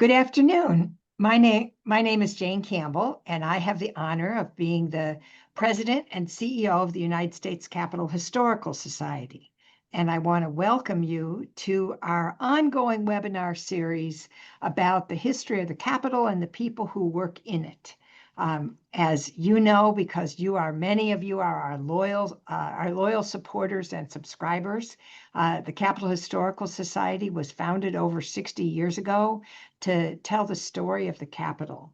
Good afternoon. My name is Jane Campbell, and I have the honor of being the President and CEO of the United States Capitol Historical Society. And I want to welcome you to our ongoing webinar series about the history of the Capitol and the people who work in it. As you know, because many of you are our loyal supporters and subscribers, the Capitol Historical Society was founded over 60 years ago to tell the story of the Capitol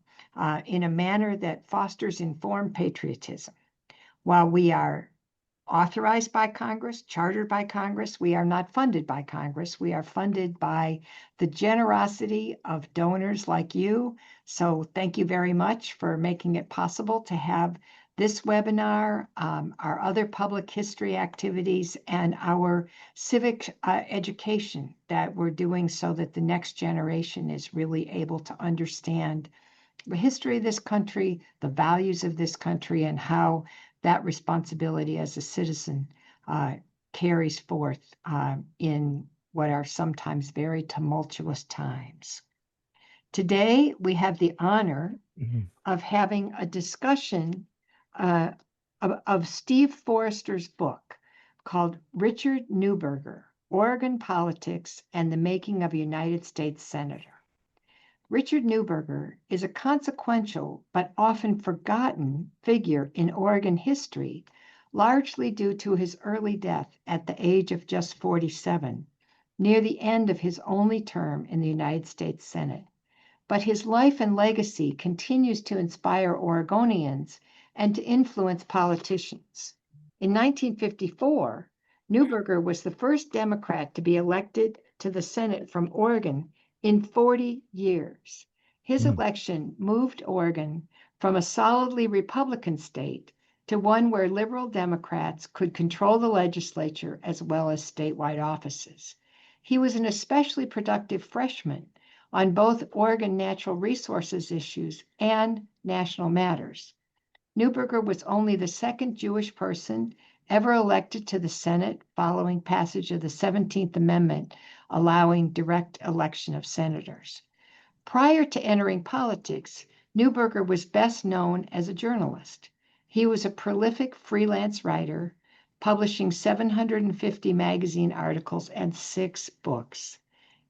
in a manner that fosters informed patriotism. While we are authorized by Congress, chartered by Congress, we are not funded by Congress. We are funded by the generosity of donors like you. So thank you very much for making it possible to have this webinar, our other public history activities, and our civic education that we're doing so that the next generation is really able to understand the history of this country, the values of this country, and how that responsibility as a citizen carries forth in what are sometimes very tumultuous times. Today, we have the honor of having a discussion of Steve Forrester's book called Richard Neuberger, Oregon Politics and the Making of a United States Senator. Richard Neuberger is a consequential but often forgotten figure in Oregon history, largely due to his early death at the age of just 47, near the end of his only term in the United States Senate. But his life and legacy continues to inspire Oregonians and to influence politicians. In 1954, Neuberger was the first Democrat to be elected to the Senate from Oregon in 40 years. His election moved Oregon from a solidly Republican state to one where liberal Democrats could control the legislature as well as statewide offices. He was an especially productive freshman on both Oregon natural resources issues and national matters. Neuberger was only the second Jewish person ever elected to the Senate following passage of the 17th Amendment, allowing direct election of senators. Prior to entering politics, Neuberger was best known as a journalist. He was a prolific freelance writer, publishing 750 magazine articles and 6 books.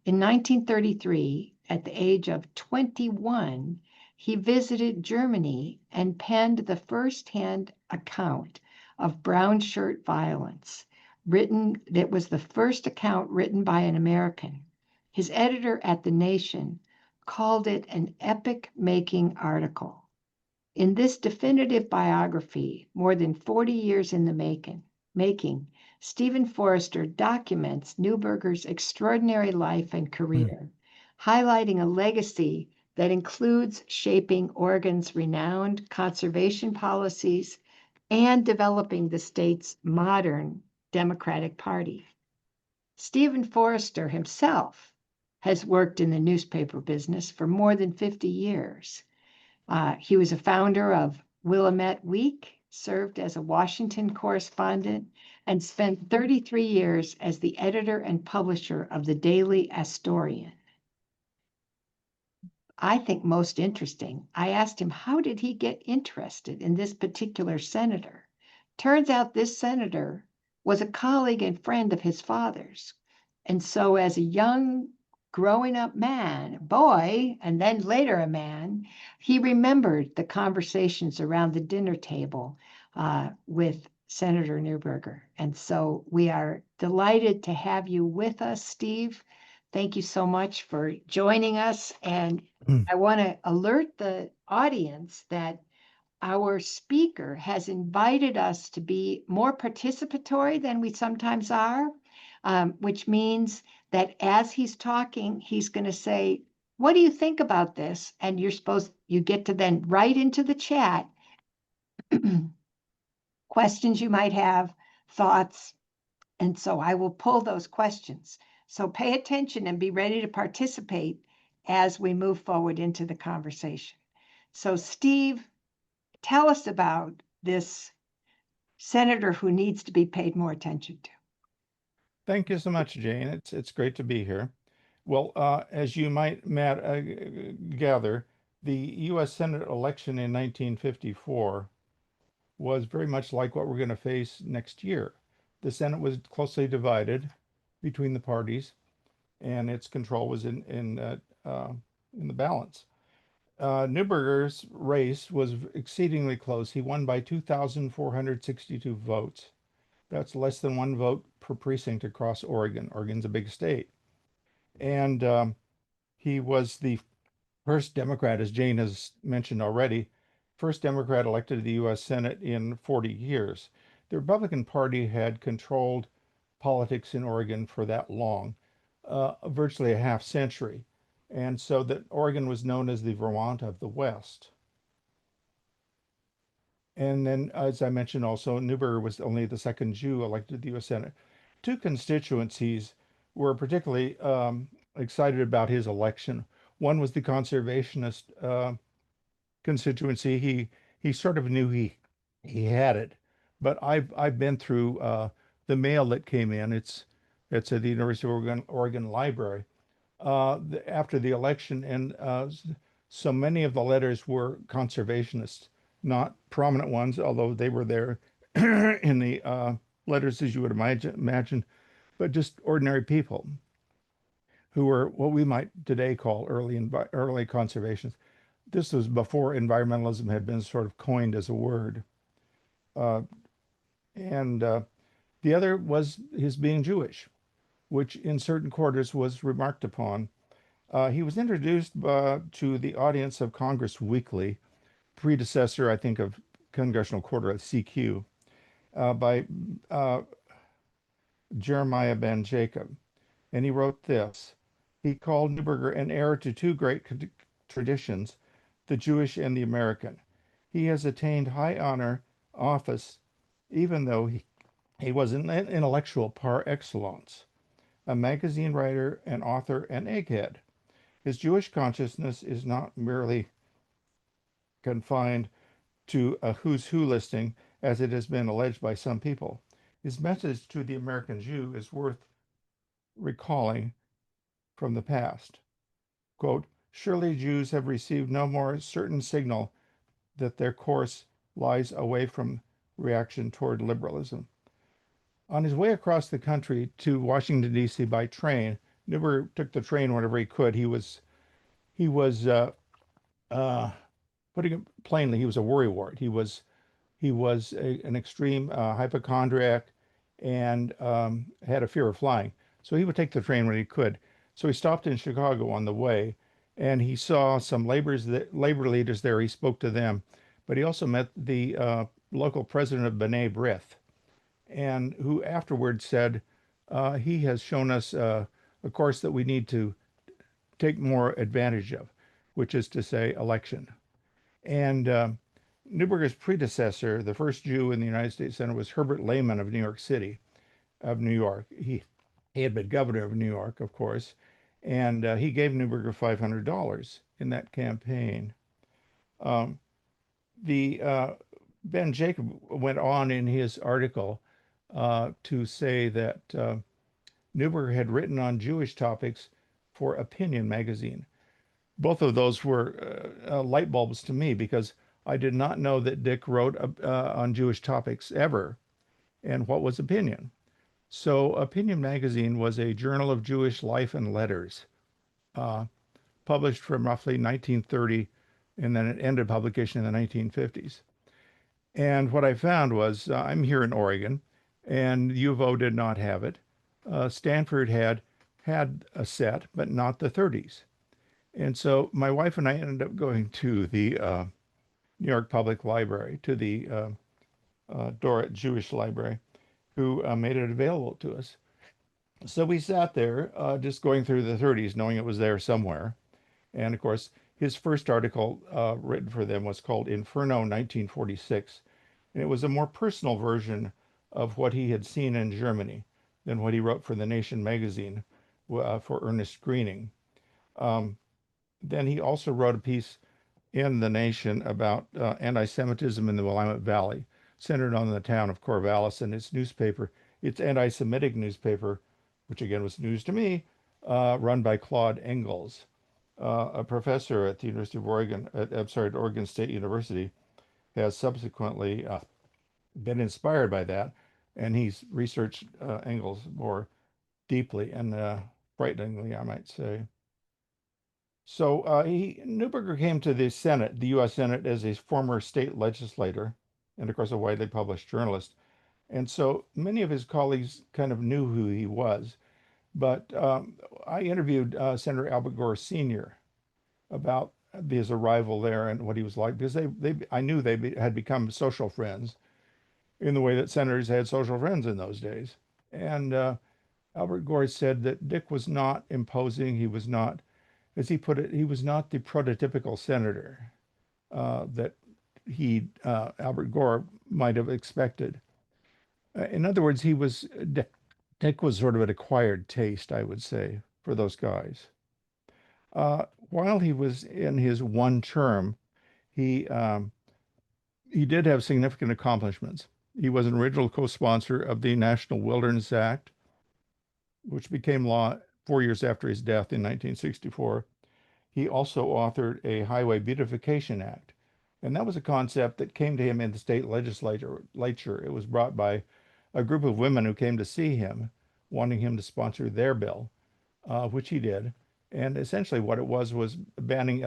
In 1933, at the age of 21, he visited Germany and penned the first-hand account of brown shirt violence. That was the first account written by an American. His editor at The Nation called it an epic-making article. In this definitive biography, more than 40 years in the making, Steve Forrester documents Neuberger's extraordinary life and career, highlighting a legacy that includes shaping Oregon's renowned conservation policies and developing the state's modern Democratic Party. Steve Forrester himself has worked in the newspaper business for more than 50 years. He was a founder of Willamette Week, served as a Washington correspondent, and spent 33 years as the editor and publisher of the Daily Astorian. I think most interesting, I asked him, how did he get interested in this particular senator? Turns out this senator was a colleague and friend of his father's. And so as a young growing up boy, and then later a man, he remembered the conversations around the dinner table with Senator Neuberger. And so we are delighted to have you with us, Steve. Thank you so much for joining us. And I want to alert the audience that our speaker has invited us to be more participatory than we sometimes are, which means that as he's talking, he's going to say, what do you think about this? And you get to then write into the chat questions you might have, thoughts. And so I will pull those questions. So pay attention and be ready to participate as we move forward into the conversation. So Steve, tell us about this senator who needs to be paid more attention to. Thank you so much, Jane. It's great to be here. Well, as you might, Matt, gather, the U.S. Senate election in 1954 was very much like what we're going to face next year. The Senate was closely divided between the parties, and its control was in the balance. Neuberger's race was exceedingly close. He won by 2,462 votes. That's less than one vote per precinct across Oregon. Oregon's a big state. And he was the first Democrat, as Jane has mentioned already, first Democrat elected to the U.S. Senate in 40 years. The Republican Party had controlled politics in Oregon for that long, virtually a half century. And so that Oregon was known as the Vermont of the West. And then, as I mentioned also, Neuberger was only the second Jew elected to the U.S. Senate. Two constituencies were particularly excited about his election. One was the conservationist constituency. He sort of knew he had it, but I've been through the mail that came in. It's at the University of Oregon Library after the election, and so many of the letters were conservationists, not prominent ones, although they were there in the letters as you would imagine, but just ordinary people who were what we might today call early conservationists. This was before environmentalism had been sort of coined as a word. Uh, and the other was his being Jewish, which in certain quarters was remarked upon. He was introduced to the audience of Congress Weekly, predecessor, I think, of Congressional Quarter at CQ, by Jeremiah Ben Jacob. And he wrote this. He called Neuberger an heir to two great traditions, the Jewish and the American. He has attained high honor, office, even though he was an intellectual par excellence, a magazine writer, an author, an egghead. His Jewish consciousness is not merely confined to a who's who listing, as it has been alleged by some people. His message to the American Jew is worth recalling from the past. Quote, surely Jews have received no more certain signal that their course lies away from reaction toward liberalism. On his way across the country to Washington, D.C. by train, Neuberger took the train whenever he could. He was uh, putting it plainly, he was a worrywart. He was an extreme hypochondriac and had a fear of flying. So he would take the train when he could. So he stopped in Chicago on the way, and he saw some labor leaders there. He spoke to them, but he also met the local president of B'nai B'rith, and who afterwards said, he has shown us a course that we need to take more advantage of, which is to say election. And Neuberger's predecessor, the first Jew in the United States Senate, was Herbert Lehman of New York City, of New York. He had been governor of New York, of course, and he gave Neuberger $500 in that campaign. Um, the Ben Jacob went on in his article to say that Neuberger had written on Jewish topics for Opinion magazine. Both of those were light bulbs to me because I did not know that Dick wrote on Jewish topics ever. And what was Opinion? So, Opinion magazine was a journal of Jewish life and letters, uh, published from roughly 1930, and then it ended publication in the 1950s. And what I found was I'm here in Oregon, and U of O did not have it. Stanford had a set, but not the 30s. And so my wife and I ended up going to the New York Public Library, to the Dorrit Jewish Library, who made it available to us. So we sat there just going through the 30s, knowing it was there somewhere. And of course, his first article written for them was called Inferno 1946. And it was a more personal version of what he had seen in Germany than what he wrote for The Nation magazine for Ernest Greening. Um, then he also wrote a piece in The Nation about anti-Semitism in the Willamette Valley, centered on the town of Corvallis and its newspaper, its anti-Semitic newspaper, which again was news to me, run by Claude Engels, a professor at the University of Oregon, I'm sorry, at Oregon State University, has subsequently been inspired by that, and he's researched Engels more deeply and frighteningly, I might say. So Neuberger came to the Senate, the U.S. Senate, as a former state legislator, and of course a widely published journalist. And so many of his colleagues kind of knew who he was. But I interviewed Senator Albert Gore Sr. about his arrival there and what he was like, because I knew had become social friends in the way that senators had social friends in those days. And Albert Gore said that Dick was not imposing. He was not, as he put it, he was not the prototypical senator that Albert Gore might have expected. In other words, Dick was sort of an acquired taste, I would say, for those guys. While he was in his one term, he um, he did have significant accomplishments. He was an original co-sponsor of the National Wilderness Act, which became law 4 years after his death in 1964. He also authored a Highway Beautification Act, and that was a concept that came to him in the state legislature. It was brought by a group of women who came to see him, wanting him to sponsor their bill, which he did. And essentially, what it was banning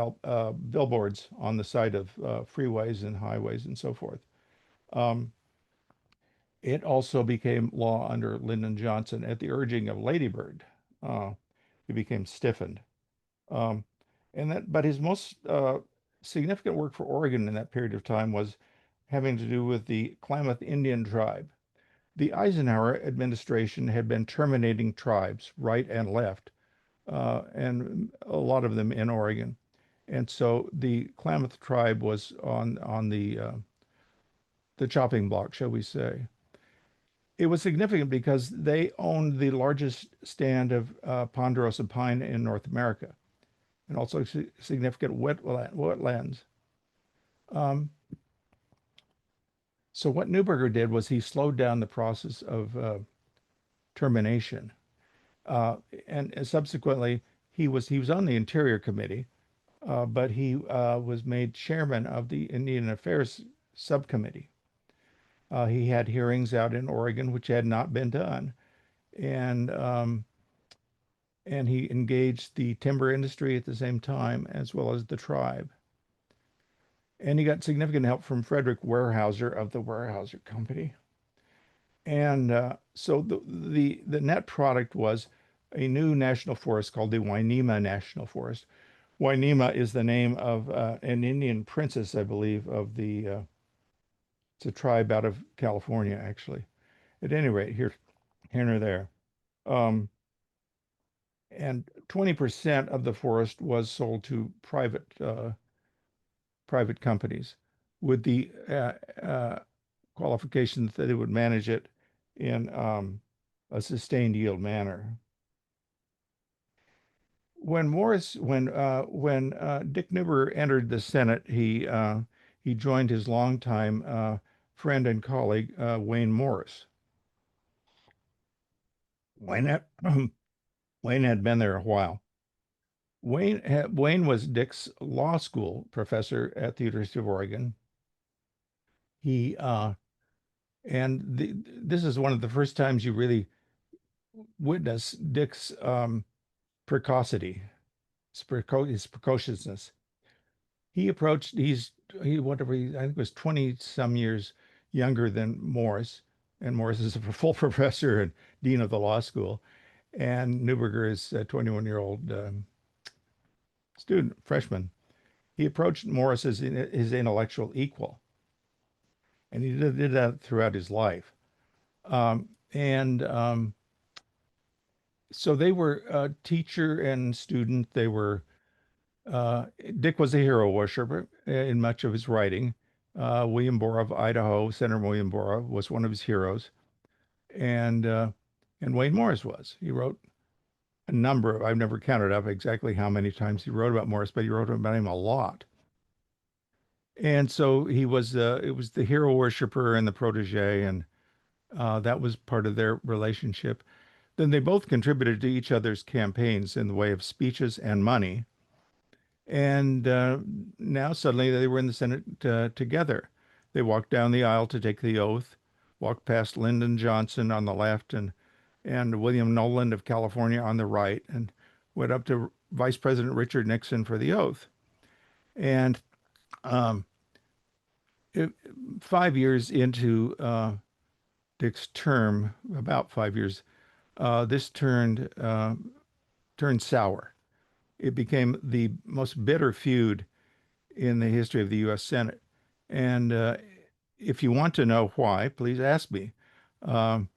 billboards on the side of freeways and highways and so forth. Um, it also became law under Lyndon Johnson at the urging of Lady Bird. It became stiffened. Um, but his most significant work for Oregon in that period of time was having to do with the Klamath Indian tribe. The Eisenhower administration had been terminating tribes, right and left, and a lot of them in Oregon. And so the Klamath tribe was on the chopping block, shall we say. It was significant because they owned the largest stand of ponderosa pine in North America, and also significant wetlands. Um, so what Neuberger did was he slowed down the process of termination, uh, and subsequently he was on the Interior Committee, but he was made chairman of the Indian Affairs Subcommittee. He had hearings out in Oregon, which had not been done, and he engaged the timber industry at the same time as well as the tribe. And he got significant help from Frederick Weyerhaeuser of the Weyerhaeuser Company. And so the net product was a new national forest called the Wainema National Forest. Wainema is the name of an Indian princess, I believe, of it's a tribe out of California, actually. At any rate, here or there. Um, and 20% of the forest was sold to private companies with the qualification that they would manage it in a sustained yield manner. When Dick Neuberger entered the Senate, he joined his longtime friend and colleague Wayne Morris. Wayne had, Wayne had been there a while. Wayne was Dick's law school professor at the University of Oregon. He this is one of the first times you really witness Dick's precocity, his precociousness. He whatever I think was 20 some years younger than Morris, and Morris is a full professor and dean of the law school, and Neuberger is a 21-year-old student, freshman. He approached Morris as his intellectual equal, and he did that throughout his life. And So they were teacher and student. Uh, Dick was a hero worshiper in much of his writing. William Borah of Idaho, Senator William Borah, was one of his heroes, and uh, and Wayne Morris was. He wrote a number of, I've never counted up exactly how many times he wrote about Morris, but he wrote about him a lot. And so it was the hero worshiper and the protege, and that was part of their relationship. then they both contributed to each other's campaigns in the way of speeches and money. And now suddenly they were in the Senate together. They walked down the aisle to take the oath, walked past Lyndon Johnson on the left and William Nolan of California on the right, and went up to Vice President Richard Nixon for the oath. And um, it, 5 years into Dick's term, about 5 years, this turned sour. It became the most bitter feud in the history of the U.S. Senate. And if you want to know why, please ask me um,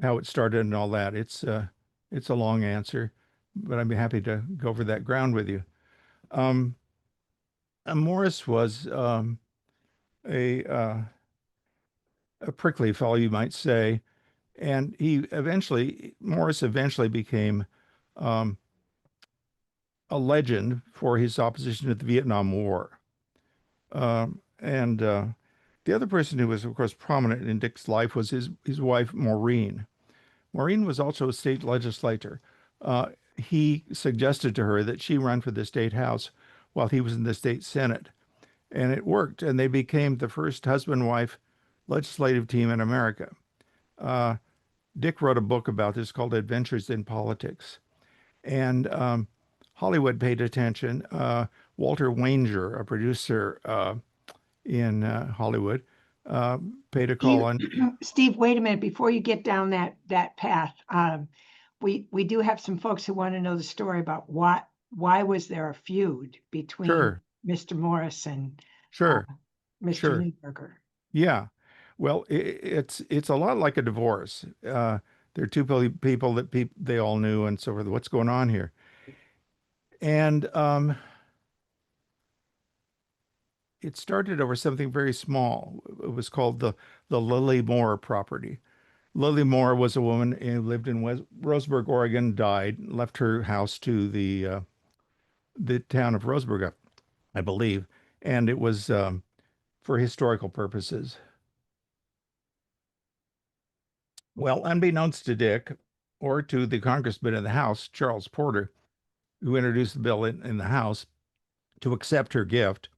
how it started and all that. It's a long answer, but I'd be happy to go over that ground with you. Um, Morris was a uh, a prickly fellow, you might say, and Morris eventually became um, a legend for his opposition to the Vietnam War. And The other person who was, of course, prominent in Dick's life was his wife, Maureen. Maureen was also a state legislator. He suggested to her that she run for the state house while he was in the state senate. And it worked, and they became the first husband-wife legislative team in America. Uh, Dick wrote a book about this called Adventures in Politics. And Hollywood paid attention. Walter Wanger, a producer in Hollywood, uh, paid a call Steve, on. Steve, wait a minute before you get down that path. We do have some folks who want to know the story about why was there a feud between Sure, Mr. Morris and sure, Mr. sure. Neuberger? Yeah. Well, it's a lot like a divorce. They're two people that they all knew and so forth. What's going on here? And it started over something very small. It was called the Lily Moore property. Lily Moore was a woman who lived in Roseburg, Oregon, died, left her house to the town of Roseburg, I believe, and it was for historical purposes. Well, unbeknownst to Dick or to the congressman in the House, Charles Porter, who introduced the bill in the House to accept her gift,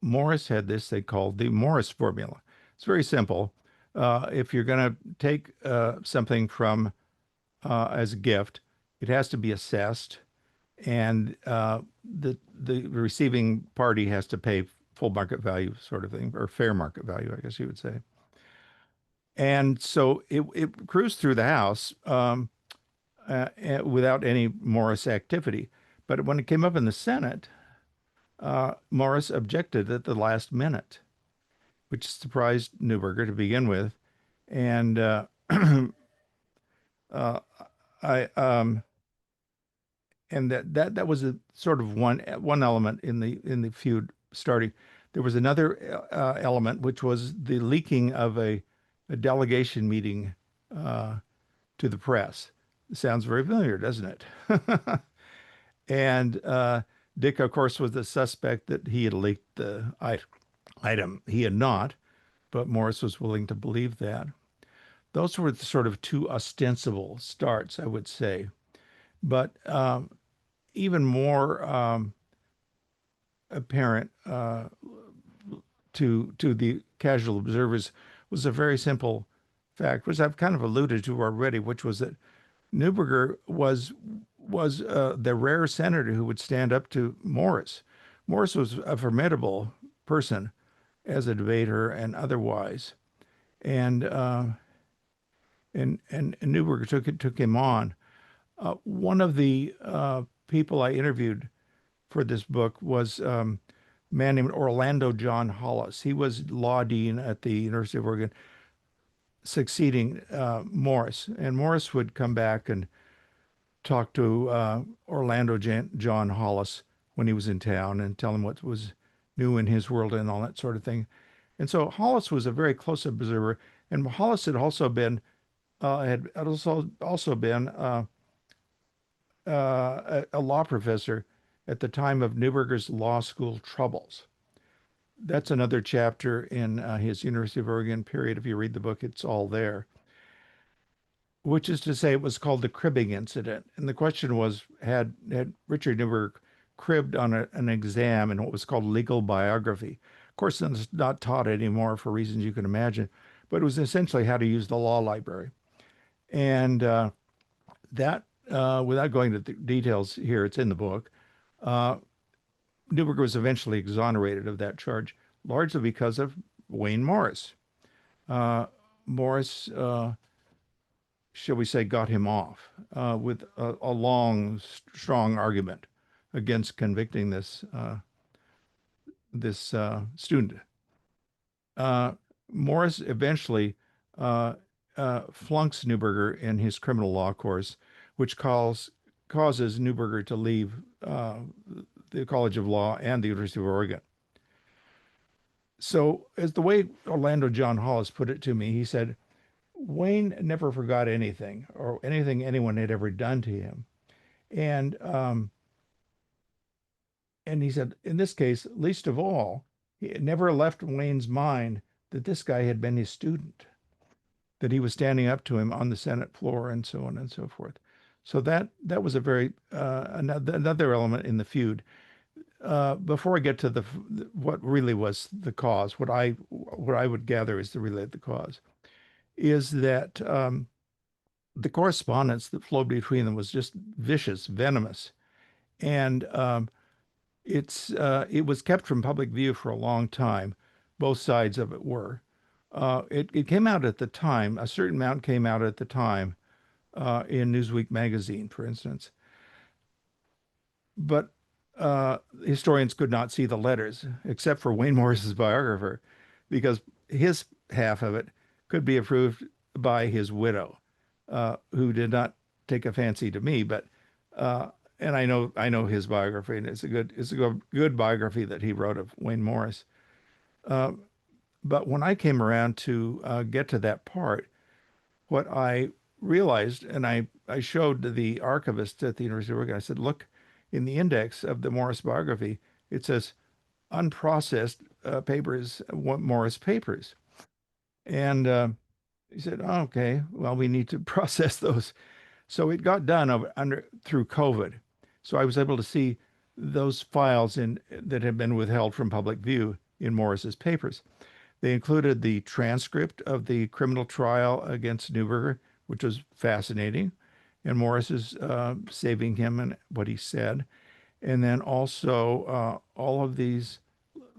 Morris had this they called the Morris formula. It's very simple. If you're going to take something from as a gift, it has to be assessed, and the receiving party has to pay full market value, sort of thing, or fair market value, I guess you would say. And so it cruised through the House without any Morris activity. But when it came up in the Senate, Morris objected at the last minute, which surprised Neuberger to begin with. And uh, I and that was a sort of one element in the feud starting. There was another element, which was the leaking of a delegation meeting uh, to the press. Sounds very familiar, doesn't it? And Dick, of course, was the suspect that he had leaked the item. He had not, but Morris was willing to believe that. Those were the sort of two ostensible starts, I would say. But even more apparent to the casual observers was a very simple fact, which I've kind of alluded to already, which was that Neuberger was the rare senator who would stand up to Morris. Morris was a formidable person as a debater and otherwise, and and Neuberger took him on. One of the people I interviewed for this book was a man named Orlando John Hollis. He was law dean at the University of Oregon, succeeding Morris, and Morris would come back and talk to Orlando John Hollis when he was in town and tell him what was new in his world and all that sort of thing. And so Hollis was a very close observer, and Hollis had also been a law professor at the time of Neuberger's law school troubles. That's another chapter in his University of Oregon period. If you read the book, it's all there. which is to say it was called the cribbing incident. And the question was, had Richard Neuberger cribbed on an exam in what was called legal biography? Of course, it's not taught anymore for reasons you can imagine, but it was essentially how to use the law library. And that, without going to the details here, it's in the book. Uh, Neuberger was eventually exonerated of that charge, largely because of Wayne Morris. Uh, Morris, shall we say, got him off with a long, strong argument against convicting this student. Uh, Morris eventually uh, flunks Neuberger in his criminal law course, which causes Neuberger to leave the College of Law and the University of Oregon. So, as the way Orlando John Hollis put it to me, he said, Wayne never forgot anything or anything anyone had ever done to him. And and he said, in this case, least of all, it never left Wayne's mind that this guy had been his student, that he was standing up to him on the Senate floor, and so on and so forth. So that was a very another element in the feud. Before I get to the what really was the cause, what I would gather is the cause is that the correspondence that flowed between them was just vicious, venomous, and it was kept from public view for a long time. Both sides of it were. It came out at the time. A certain amount came out at the time in Newsweek magazine, for instance. But historians could not see the letters, except for Wayne Morris's biographer, because his half of it could be approved by his widow, who did not take a fancy to me, but and I know his biography, and it's a good biography that he wrote of Wayne Morris. Uh, but when I came around to get to that part, what I realized, and I showed the archivist at the University of Oregon, I said, look, in the index of the Morris biography, it says unprocessed papers, Morris papers. And he said, oh, okay, well, we need to process those. So it got done through COVID. So I was able to see those files that had been withheld from public view in Morris's papers. They included the transcript of the criminal trial against Neuberger, which was fascinating, and Morris is saving him and what he said, and then also all of these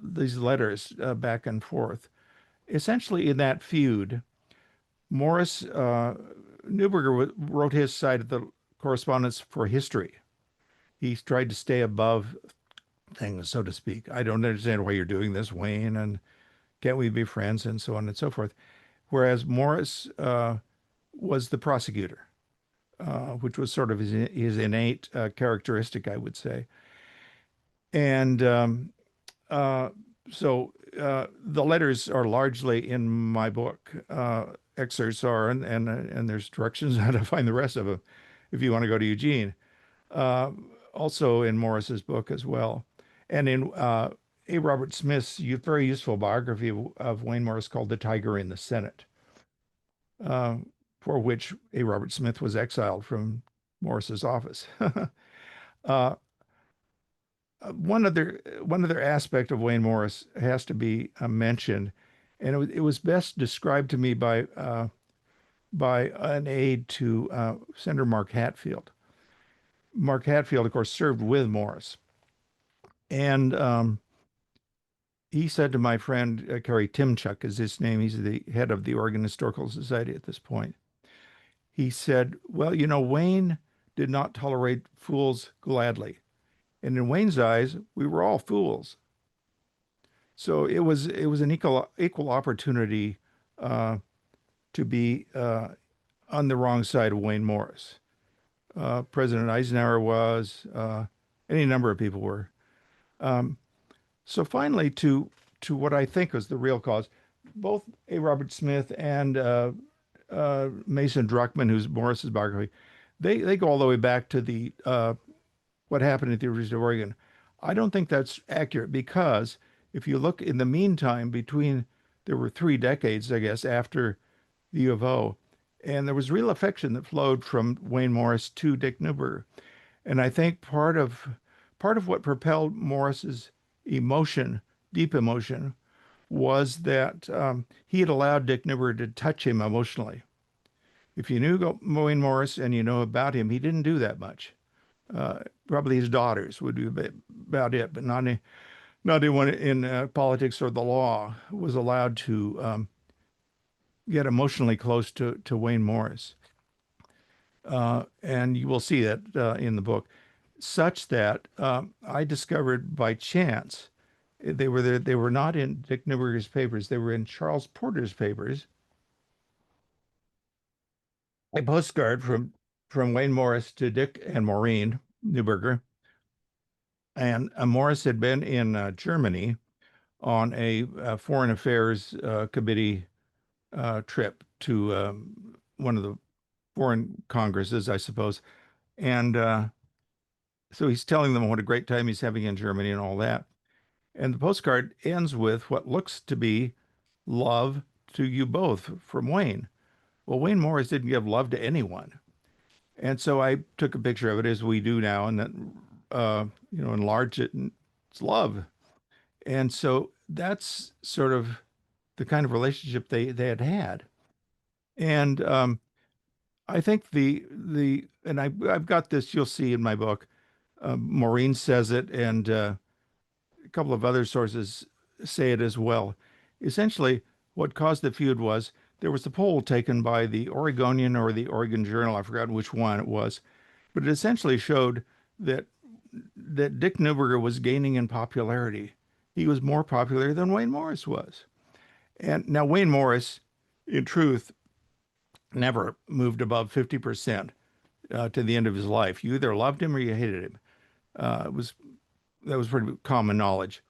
letters back and forth. Essentially, in that feud, Morris Neuberger wrote his side of the correspondence for history. He tried to stay above things, so to speak. I don't understand why you're doing this, Wayne, and can't we be friends, and so on and so forth. Whereas Morris was the prosecutor, which was sort of his innate characteristic, I would say. And so the letters are largely in my book. Excerpts are, and there's directions how to find the rest of them if you want to go to Eugene. Uh, Also in Morris's book as well. And in A. Robert Smith's very useful biography of Wayne Morris called The Tiger in the Senate, uh, for which A. Robert Smith was exiled from Morris's office. uh, one other aspect of Wayne Morris has to be mentioned, and it was best described to me by an aide to Senator Mark Hatfield. Mark Hatfield, of course, served with Morris, and he said to my friend Kerry Timchuk is his name. He's the head of the Oregon Historical Society at this point. He said, "Well, you know, Wayne did not tolerate fools gladly, and in Wayne's eyes, we were all fools." So it was an equal opportunity uh, to be on the wrong side of Wayne Morris. President Eisenhower was, any number of people were. Um, so finally, to what I think was the real cause, both A. Robert Smith and Mason Druckman, who's Morris's biography, they go all the way back to the what happened at the University of Oregon. I don't think that's accurate because if you look in the meantime, there were 3 decades, I guess, after the U of O, And there was real affection that flowed from Wayne Morris to Dick Neuberger. And I think part of what propelled Morris's emotion, deep emotion, was that he had allowed Dick Neuberger to touch him emotionally. If you knew Wayne Morris and you know about him, he didn't do that much. Probably his daughters would be about it, but not anyone in politics or the law was allowed to get emotionally close to Wayne Morris. And you will see that in the book, such that I discovered by chance they were there. They were not in Dick Neuberger's papers. They were in Charles Porter's papers. A postcard from Wayne Morris to Dick and Maureen Neuberger, and Morris had been in Germany on a foreign affairs committee trip to one of the foreign congresses, I suppose, and so he's telling them what a great time he's having in Germany and all that. And the postcard ends with what looks to be love to you both from Wayne. Well, Wayne Morris didn't give love to anyone. And so I took a picture of it as we do now and then, enlarged it and it's love. And so that's sort of the kind of relationship they had had. And I think I've got this, you'll see in my book, Maureen says it, and a couple of other sources say it as well. Essentially, what caused the feud was there was a poll taken by the Oregonian or the Oregon Journal, I forgot which one it was, but it essentially showed that Dick Neuberger was gaining in popularity. He was more popular than Wayne Morris was. And now Wayne Morris, in truth, never moved above 50% to the end of his life. You either loved him or you hated him. That was pretty common knowledge.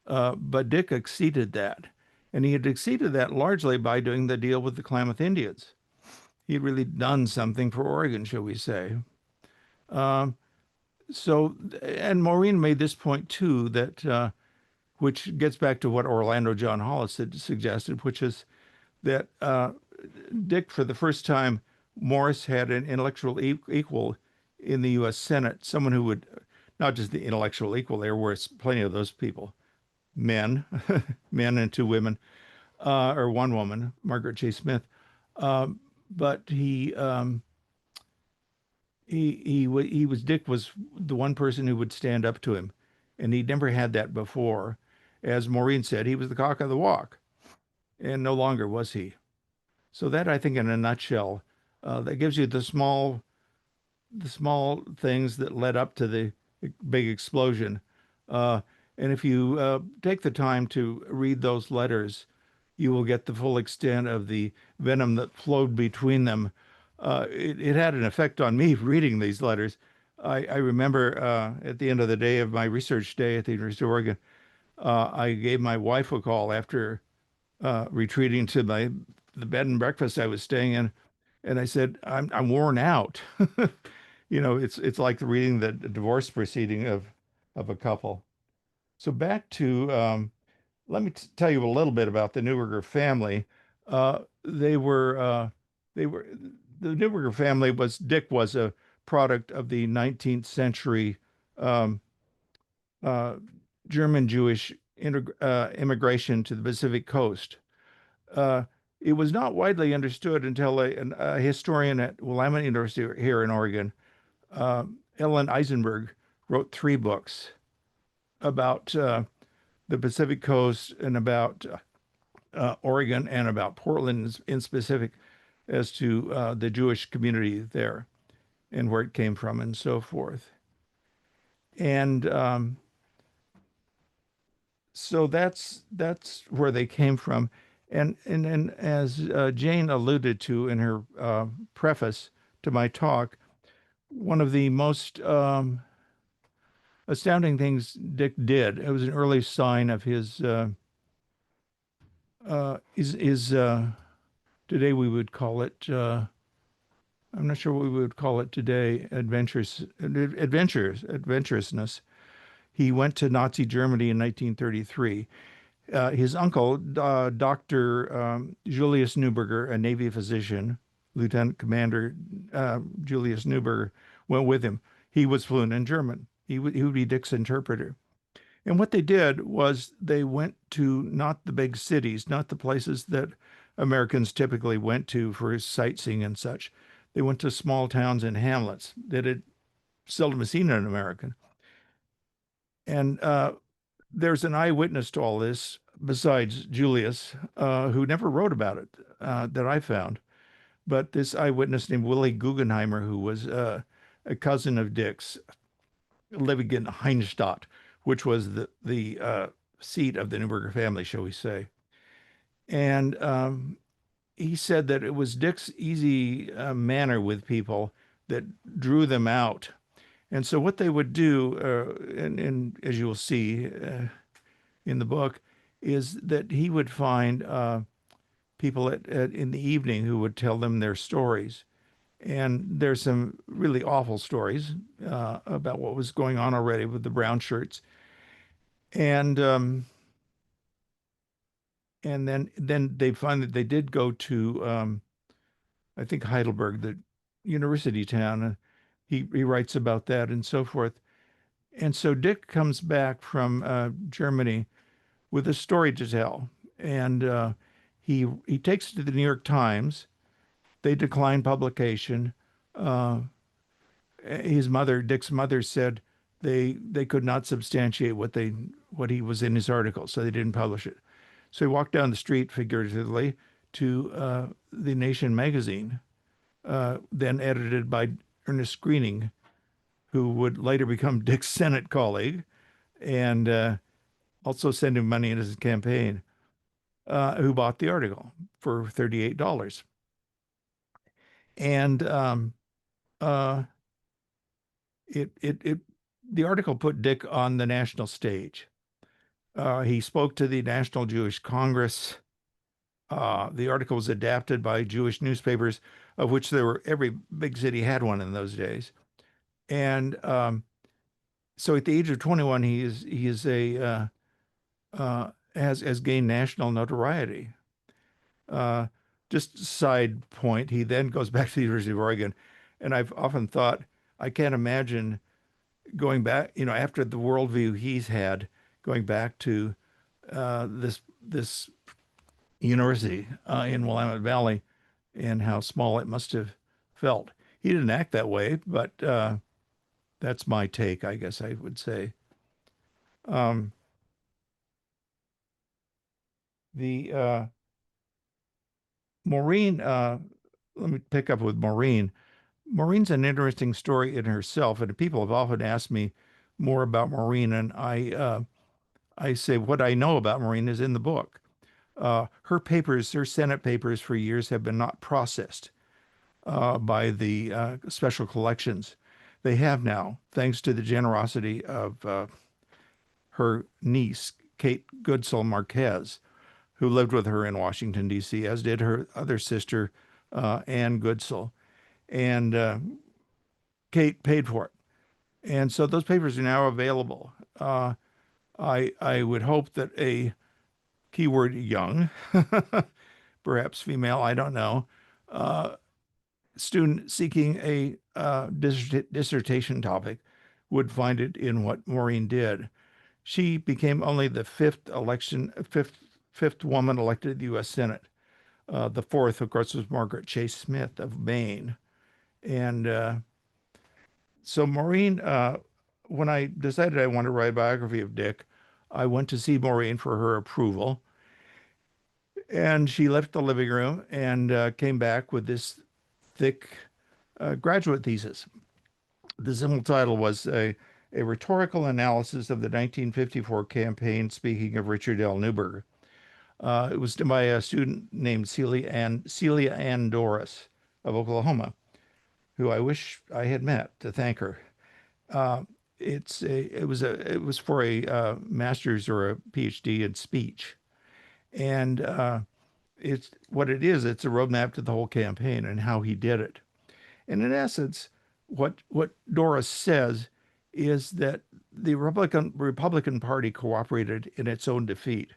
But Dick exceeded that. And he had exceeded that largely by doing the deal with the Klamath Indians. He had really done something for Oregon, shall we say. And Maureen made this point too, that which gets back to what Orlando John Hollis had suggested, which is that Dick, for the first time, Morris had an intellectual equal in the U.S. Senate, someone who would, not just the intellectual equal, there were plenty of those people, men, men and two women, or one woman, Margaret J. Smith. But he was Dick was the one person who would stand up to him, and he never had that before. As Maureen said, he was the cock of the walk, and no longer was he. So that, I think, in a nutshell, that gives you the small things that led up to the big explosion. And if you take the time to read those letters, you will get the full extent of the venom that flowed between them. It had an effect on me reading these letters. I remember at the end of the day of my research day at the University of Oregon, I gave my wife a call after retreating to the bed and breakfast I was staying in, and I said, I'm worn out. It's like reading the divorce proceeding of a couple. So back to let me tell you a little bit about the Neuberger family. They were the Neuberger family Dick was a product of the 19th century uh, German Jewish immigration to the Pacific coast. Uh, it was not widely understood until a historian at Willamette University here in Oregon, Ellen Eisenberg, wrote 3 books about the Pacific coast and about Oregon and about Portland in specific as to the Jewish community there and where it came from and so forth. And so that's where they came from. And as Jane alluded to in her preface to my talk, one of the most astounding things Dick did, it was an early sign of his today we would call it, I'm not sure what we would call it today, adventurousness. He went to Nazi Germany in 1933. His uncle, Dr. Julius Neuberger, a Navy physician, Lieutenant Commander Julius Neuberger, went with him. He was fluent in German. He would be Dick's interpreter. And what they did was they went to not the big cities, not the places that Americans typically went to for sightseeing and such. They went to small towns and hamlets that had seldom seen an American. And there's an eyewitness to all this besides Julius, who never wrote about it, that I found. But this eyewitness named Willie Guggenheimer, who was a cousin of Dick's, living in Heinstadt, which was the seat of the Neuberger family, shall we say. And he said that it was Dick's easy manner with people that drew them out. And so what they would do, and as you will see in the book, is that he would find people in the evening who would tell them their stories. And there's some really awful stories about what was going on already with the brown shirts. And then they find that they did go to I think Heidelberg, the university town. He writes about that and so forth. And so Dick comes back from Germany with a story to tell, and he takes it to the New York Times. They decline publication. Uh, Dick's mother, said they could not substantiate what he was in his article, so they didn't publish it. So he walked down the street, figuratively, to the Nation magazine, then edited by Ernest Greening, who would later become Dick's Senate colleague and also send him money in his campaign, who bought the article for $38. And uh, it the article put Dick on the national stage. He spoke to the National Jewish Congress. The article was adapted by Jewish newspapers, of which every big city had one in those days. And so at the age of 21, he is has gained national notoriety. Uh, just side point, he then goes back to the University of Oregon, and I've often thought I can't imagine going back, after the worldview he's had, going back to this university in Willamette Valley, and how small it must have felt. He didn't act that way, but that's my take, I guess I would say. Um, the Maureen, let me pick up with Maureen. Maureen's an interesting story in herself, and people have often asked me more about Maureen, and I say what I know about Maureen is in the book. Her Senate papers for years have been not processed by the special collections. They have now, thanks to the generosity of her niece, Kate Goodsell Marquez, who lived with her in Washington, D.C., as did her other sister, Ann Goodsell. And Kate paid for it. And so those papers are now available. I would hope that a keyword young, perhaps female, I don't know, student seeking a dissertation topic would find it in what Maureen did. She became only the fifth woman elected to the U.S. Senate. The fourth, of course, was Margaret Chase Smith of Maine. And so Maureen, when I decided I wanted to write a biography of Dick, I went to see Maureen for her approval. And she left the living room and came back with this thick graduate thesis. The simple title was a rhetorical analysis of the 1954 campaign, speaking of Richard L. Neuberger. It was done by a student named Celia Ann Doris of Oklahoma, who I wish I had met to thank her. It was for a master's or a PhD in speech, and it's a roadmap to the whole campaign and how he did it. And in essence, what Doris says is that the Republican Party cooperated in its own defeat.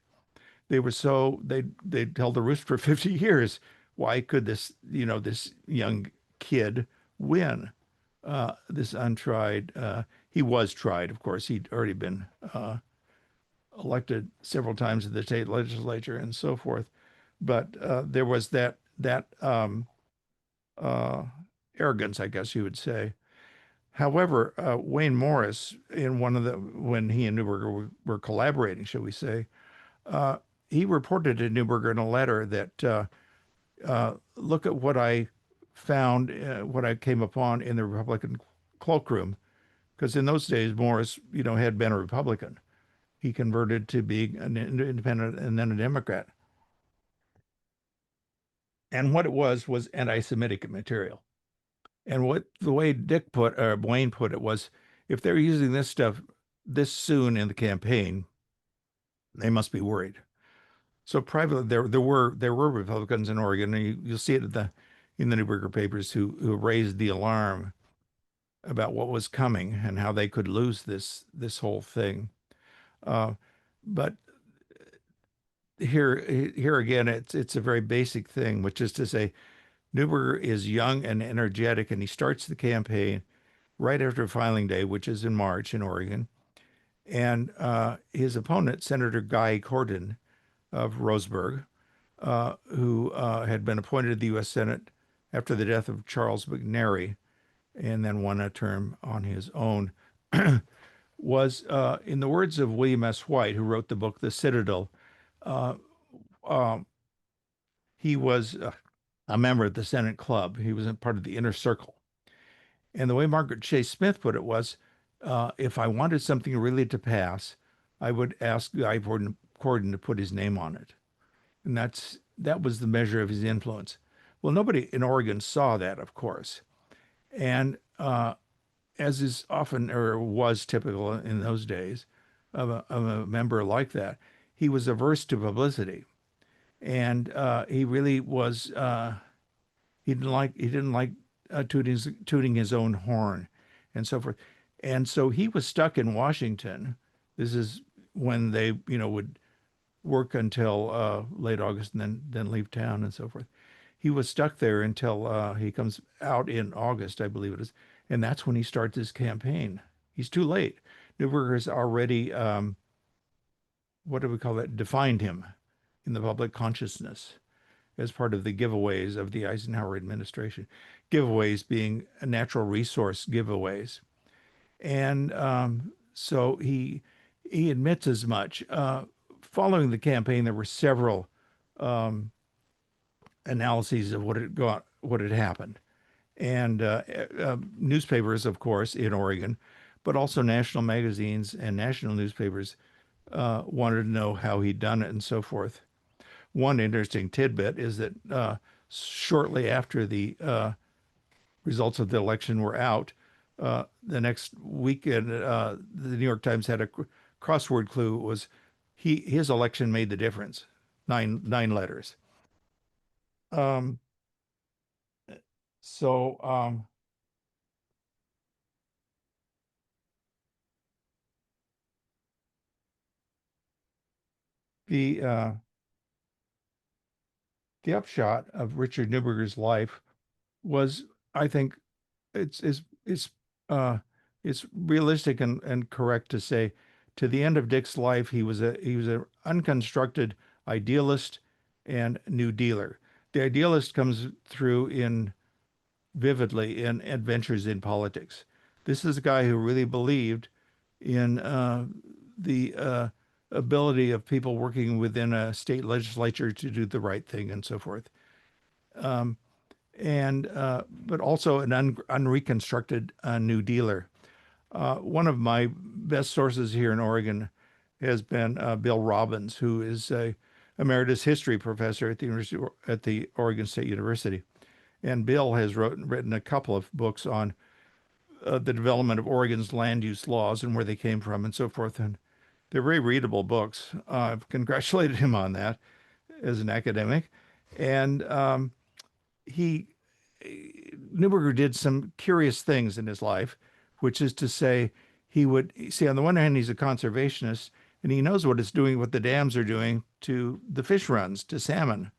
They'd held the roost for 50 years why could this young kid win? This untried, he was tried, of course. He'd already been elected several times in the state legislature and so forth. But there was that uh, arrogance, I guess you would say. However, Wayne Morris, in when he and Neuberger were collaborating, shall we say, uh, he reported to Neuberger in a letter that look at what I found, what I came upon in the Republican cloakroom, because in those days Morris, had been a Republican. He converted to being an independent and then a Democrat. And what it was anti-Semitic material. And what the way Wayne put it was, if they're using this stuff this soon in the campaign, they must be worried. So privately, there were Republicans in Oregon, and you'll see it in the Neuberger papers who raised the alarm about what was coming and how they could lose this whole thing. Uh, but here again, it's a very basic thing, which is to say, Neuberger is young and energetic, and he starts the campaign right after filing day, which is in March in Oregon. And his opponent, Senator Guy Cordon of Roseburg, who had been appointed to the U.S. Senate after the death of Charles McNary, and then won a term on his own, was, in the words of William S. White, who wrote the book The Citadel, uh, um, he was a member of the Senate Club. He was a part of the inner circle. And the way Margaret Chase Smith put it was, if I wanted something really to pass, I would ask Guy Cordon to put his name on it. And that was the measure of his influence. Well, nobody in Oregon saw that, of course. And as is often or was typical in those days of a member like that, he was averse to publicity. And he really was, he didn't like tooting his own horn and so forth. And so he was stuck in Washington. This is when they, would work until late August and then leave town and so forth. He was stuck there until he comes out in August, I believe it is, and that's when he starts his campaign. He's too late. Neuberger has already, what do we call that, defined him in the public consciousness as part of the giveaways of the Eisenhower administration. Giveaways being natural resource giveaways. And so he admits as much. Following the campaign, there were several analyses of what had happened, and newspapers, of course, in Oregon, but also national magazines and national newspapers wanted to know how he'd done it and so forth. One interesting tidbit is that shortly after the results of the election were out, the next weekend, the New York Times had a crossword clue. It was his election made the difference. Nine letters. Um, so the the upshot of Richard Neuberger's life was, I think, it's uh, it's realistic and correct to say, to the end of Dick's life, he was a unconstructed idealist and New Dealer. The idealist comes through in vividly in Adventures in Politics. This is a guy who really believed in the ability of people working within a state legislature to do the right thing and so forth. Um, and But also an unreconstructed New Dealer. One of my best sources here in Oregon has been Bill Robbins, who is a emeritus history professor at the Oregon State University. And Bill has written a couple of books on the development of Oregon's land use laws and where they came from and so forth. And they're very readable books. I've congratulated him on that as an academic. And he Neuberger did some curious things in his life, which is to say, he would see, on the one hand, he's a conservationist, and he knows what it's doing, what the dams are doing to the fish runs, to salmon.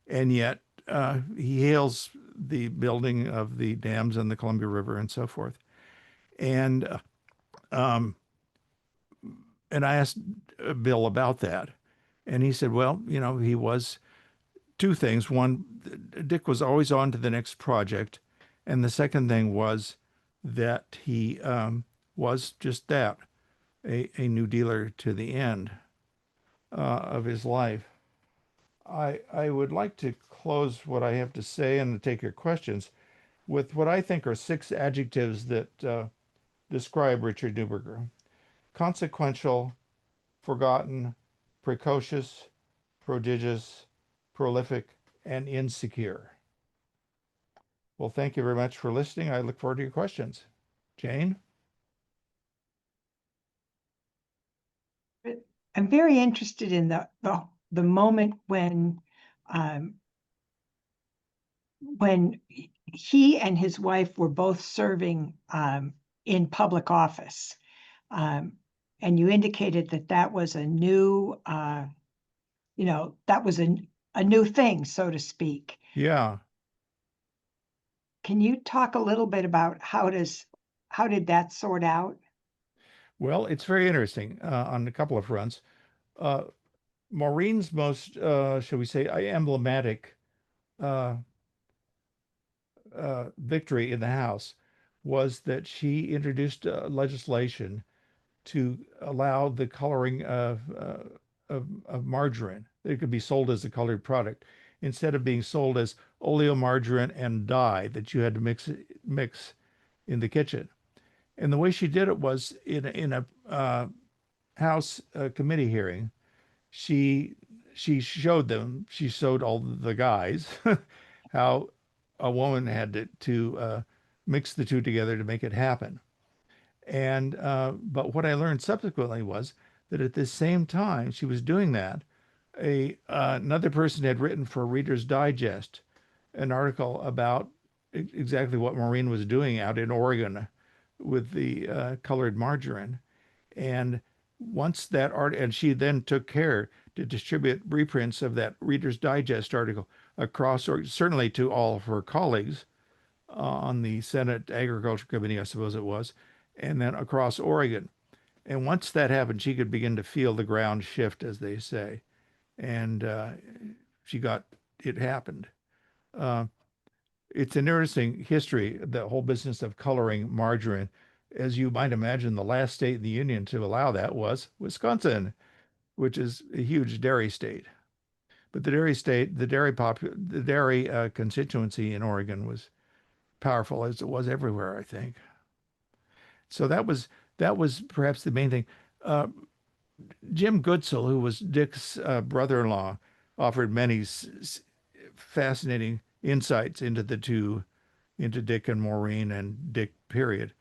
And yet he hails the building of the dams on the Columbia River and so forth. And um, and I asked Bill about that, and he said, well, he was two things. One, Dick was always on to the next project, and the second thing was that he was just that, a New Dealer to the end of his life. I would like to close what I have to say and take your questions with what I think are six adjectives that describe Richard Neuberger: consequential, forgotten, precocious, prodigious, prolific, and insecure. Well, thank you very much for listening. I look forward to your questions. Jane? I'm very interested in the moment um, when he and his wife were both serving in public office. And you indicated that that was a new, that was a new thing, so to speak. Yeah. Can you talk a little bit about how did that sort out? Well, it's very interesting on a couple of fronts. Uh, Maureen's most, shall we say, emblematic uh, victory in the House was that she introduced legislation to allow the coloring of margarine. It could be sold as a colored product instead of being sold as oleomargarine and dye that you had to mix in the kitchen. And the way she did it was in a House committee hearing. She she showed them. She showed all the guys how a woman had to mix the two together to make it happen. And but what I learned subsequently was that at the same time she was doing that, a another person had written for Reader's Digest an article about exactly what Maureen was doing out in Oregon with the colored margarine. And once that art, and she then took care to distribute reprints of that Reader's Digest article across, or certainly to all of her colleagues on the Senate Agriculture Committee, I suppose it was, and then across Oregon. And once that happened, she could begin to feel the ground shift, as they say. And she got it happened. Uh, it's an interesting history, the whole business of coloring margarine. As you might imagine, the last state in the union to allow that was Wisconsin, which is a huge dairy state. But the dairy state, the dairy constituency in Oregon was powerful as it was everywhere, I think. So that was perhaps the main thing. Uh, Jim Goodsell, who was Dick's brother-in-law, offered many fascinating insights into the two, into Dick and Maureen and Dick, period.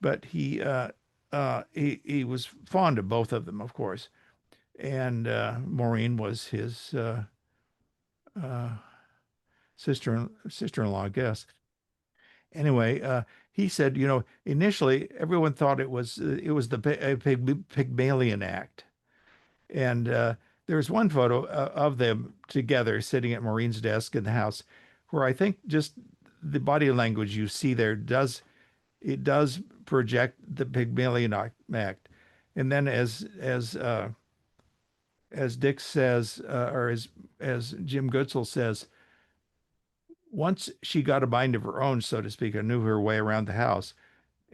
But he was fond of both of them, of course, and Maureen was his uh, sister-in-law, I guess. Anyway, he said, initially everyone thought it was the Pygmalion Act, and there's one photo of them together sitting at Maureen's desk in the house, where I think just the body language you see there does project the Pygmalion Act, and then as Dick says, or as Jim Goodsell says, once she got a mind of her own, so to speak, and knew her way around the house,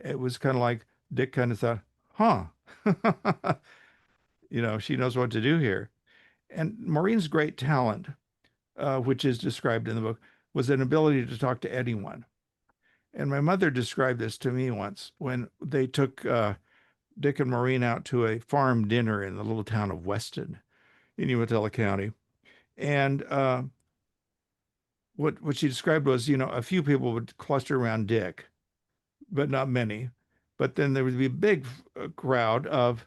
it was kind of like Dick kind of thought, huh, she knows what to do here. And Maureen's great talent, which is described in the book, was an ability to talk to anyone. And my mother described this to me once when they took Dick and Maureen out to a farm dinner in the little town of Weston in Umatilla County. And what she described was, a few people would cluster around Dick, but not many. But then there would be a big crowd of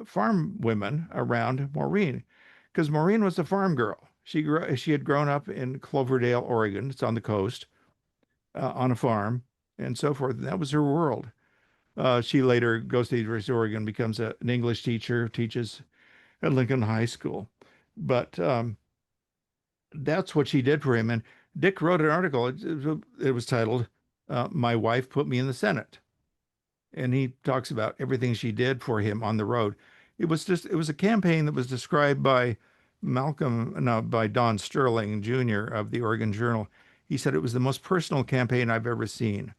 farm women around Maureen, because Maureen was a farm girl. She had grown up in Cloverdale, Oregon. It's on the coast, on a farm, and so forth. And that was her world. She later goes to the University of Oregon, becomes an English teacher, teaches at Lincoln High School. But that's what she did for him. And Dick wrote an article. It was titled "My Wife Put Me in the Senate," and he talks about everything she did for him on the road. It was a campaign that was described by by Don Sterling Jr. of the Oregon Journal. He said it was the most personal campaign I've ever seen.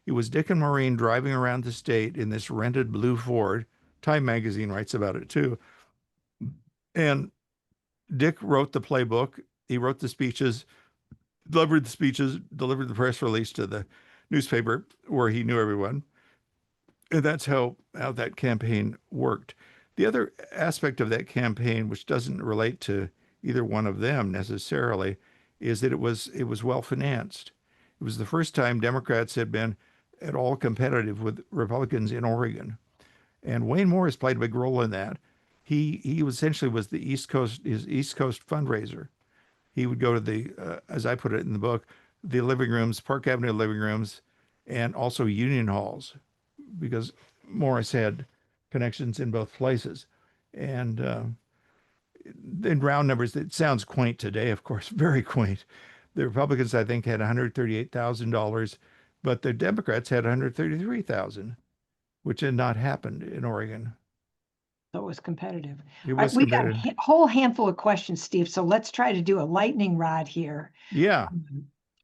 It was Dick and Maureen driving around the state in this rented blue Ford. Time magazine writes about it too. And Dick wrote the playbook. He wrote the speeches, delivered the press release to the newspaper where he knew everyone. And that's how that campaign worked. The other aspect of that campaign, which doesn't relate to either one of them necessarily, is that it was well financed. It was the first time Democrats had been at all competitive with Republicans in Oregon. And Wayne Morris played a big role in that. He essentially was the his East Coast fundraiser. He would go to as I put it in the book, the living rooms, Park Avenue living rooms, and also union halls, because Morris had connections in both places. And in round numbers, it sounds quaint today, of course, very quaint. The Republicans, I think, had $138,000, but the Democrats had 133,000, which had not happened in Oregon. So it was competitive. It All right, was we got a competitive. whole handful of questions, Steve. So let's try to do a lightning rod here. Yeah,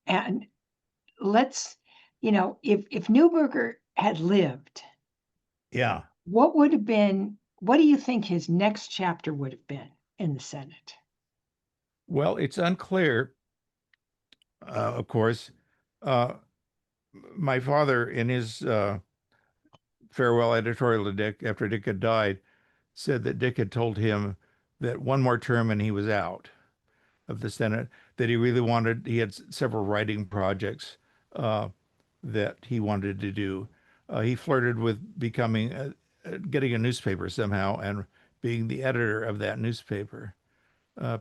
And let's, if Neuberger had lived, yeah. what do you think his next chapter would have been in the Senate? Well, it's unclear, of course. Uh, my father, in his farewell editorial to Dick after Dick had died, said that Dick had told him that one more term and he was out of the Senate, that he really wanted, he had several writing projects uh, that he wanted to do. He flirted with getting a newspaper somehow and being the editor of that newspaper,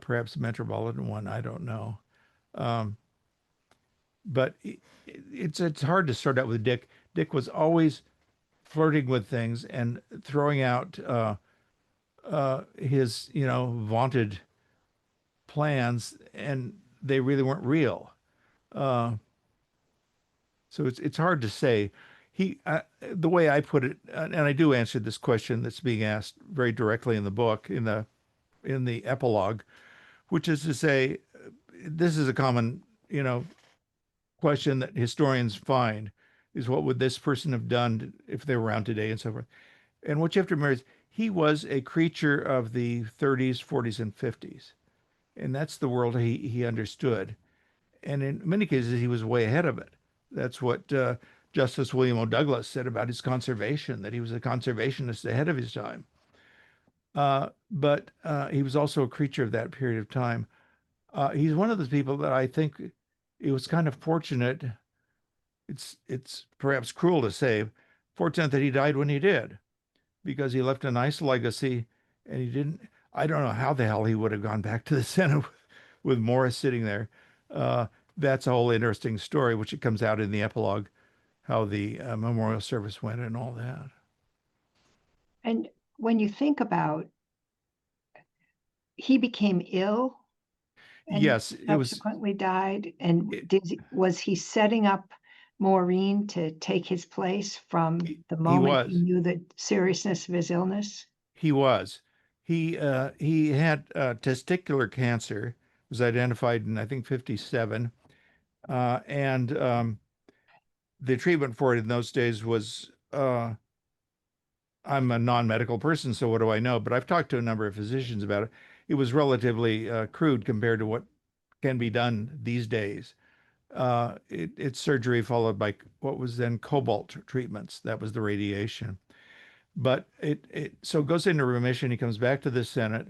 perhaps a metropolitan one, I don't know. Um, but it's hard to start out with Dick. Dick was always flirting with things and throwing out his vaunted plans, and they really weren't real. Uh, so it's hard to say. The way I put it, and I do answer this question that's being asked very directly in the book in the epilogue, which is to say, this is a common question that historians find is what would this person have done if they were around today and so forth. And what you have to remember is he was a creature of the 30s, 40s, and 50s. And that's the world he understood. And in many cases, he was way ahead of it. That's what Justice William O. Douglas said about his conservation, that he was a conservationist ahead of his time. But he was also a creature of that period of time. He's one of those people that I think it was kind of fortunate. It's perhaps cruel to say, fortunate that he died when he did, because he left a nice legacy, and he didn't. I don't know how the hell he would have gone back to the Senate with Morris sitting there. Uh, that's a whole interesting story, which it comes out in the epilogue, how the memorial service went and all that. And when you think about, he became ill and Yes, it was. subsequently died, and It, was he setting up Maureen to take his place from the he moment he was. knew the seriousness of his illness? He was. He had testicular cancer. Was identified in I think 57, and the treatment for it in those days was I'm a non-medical person, so what do I know? But I've talked to a number of physicians about it. It was relatively crude compared to what can be done these days. It's surgery followed by what was then cobalt treatments. That was the radiation. But it so it goes into remission. He comes back to the Senate.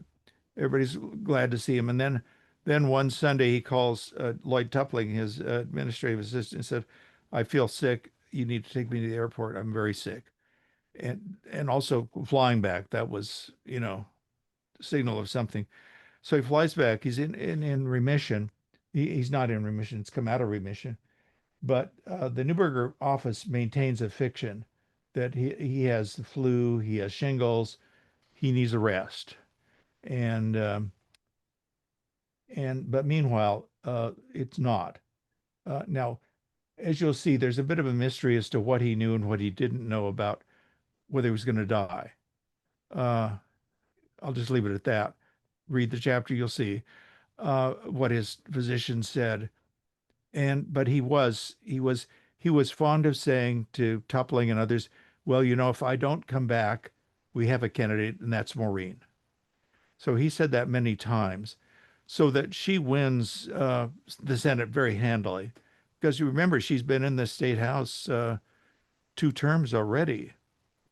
Everybody's glad to see him. And then one Sunday he calls Lloyd Tupling, his administrative assistant, and said, "I feel sick. You need to take me to the airport. I'm very sick." And also flying back, that was, signal of something. So he flies back. He's in remission. He's not in remission. It's come out of remission. But the Neuberger office maintains a fiction that he has the flu, he has shingles, he needs a rest. And but meanwhile, it's not. Now, as you'll see, there's a bit of a mystery as to what he knew and what he didn't know about whether he was going to die. Uh, I'll just leave it at that. Read the chapter, you'll see what his physician said. But he was fond of saying to Toppling and others, "Well, if I don't come back, we have a candidate, and that's Maureen." So he said that many times, so that she wins the Senate very handily, because you remember she's been in the state house 2 terms already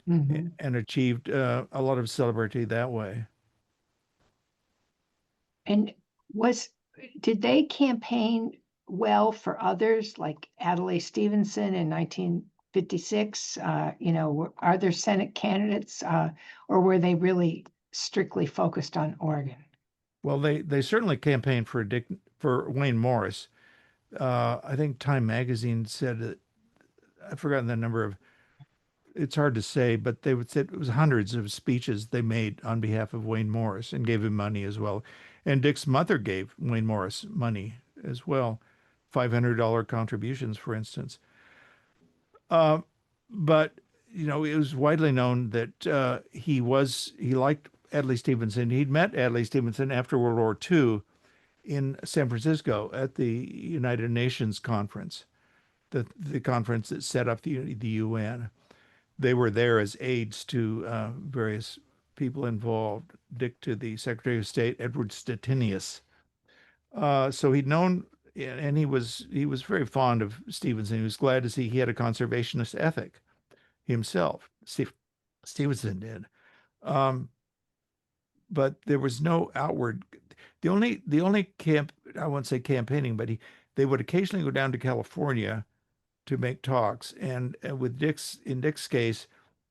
Mhm. and achieved a lot of celebrity that way. And was did they campaign well for others like Adlai Stevenson in 1956? Are there Senate candidates, or were they really strictly focused on Oregon? Well, they certainly campaigned for Wayne Morris. I think Time Magazine said that I've forgotten the number of. It's hard to say, but they would say it was hundreds of speeches they made on behalf of Wayne Morris and gave him money as well. And Dick's mother gave Wayne Morris money as well, $500 contributions, for instance. Uh, but it was widely known that he liked Adlai Stevenson. He'd met Adlai Stevenson after World War II in San Francisco at the United Nations conference, the conference that set up the UN. They were there as aides to various people involved. Dick to the Secretary of State Edward Stettinius. So he'd known, and he was very fond of Stevenson. He was glad to see he had a conservationist ethic himself. Stevenson did, um, but there was no outward. The only camp, I won't say campaigning, but they would occasionally go down to California to make talks, and with Dick's case,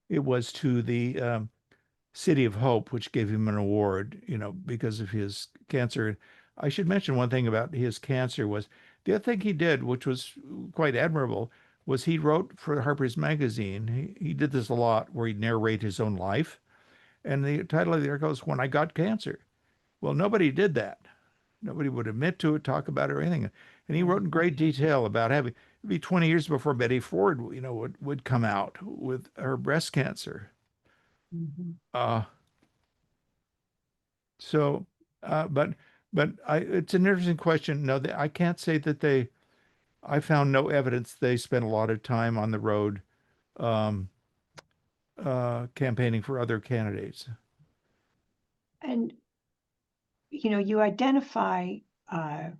it was to the City of Hope, which gave him an award, because of his cancer. I should mention one thing about his cancer was the other thing he did, which was quite admirable, was he wrote for Harper's Magazine. He did this a lot, where he'd narrate his own life, and the title of the article is "When I Got Cancer." Well, nobody did that. Nobody would admit to it, talk about it, or anything. And he wrote in great detail about having it'd be 20 years before Betty Ford, would come out with her breast cancer. Mhm. Uh, so, but it's an interesting question. No, I can't say that I found no evidence they spent a lot of time on the road um, campaigning for other candidates. And you identify uh,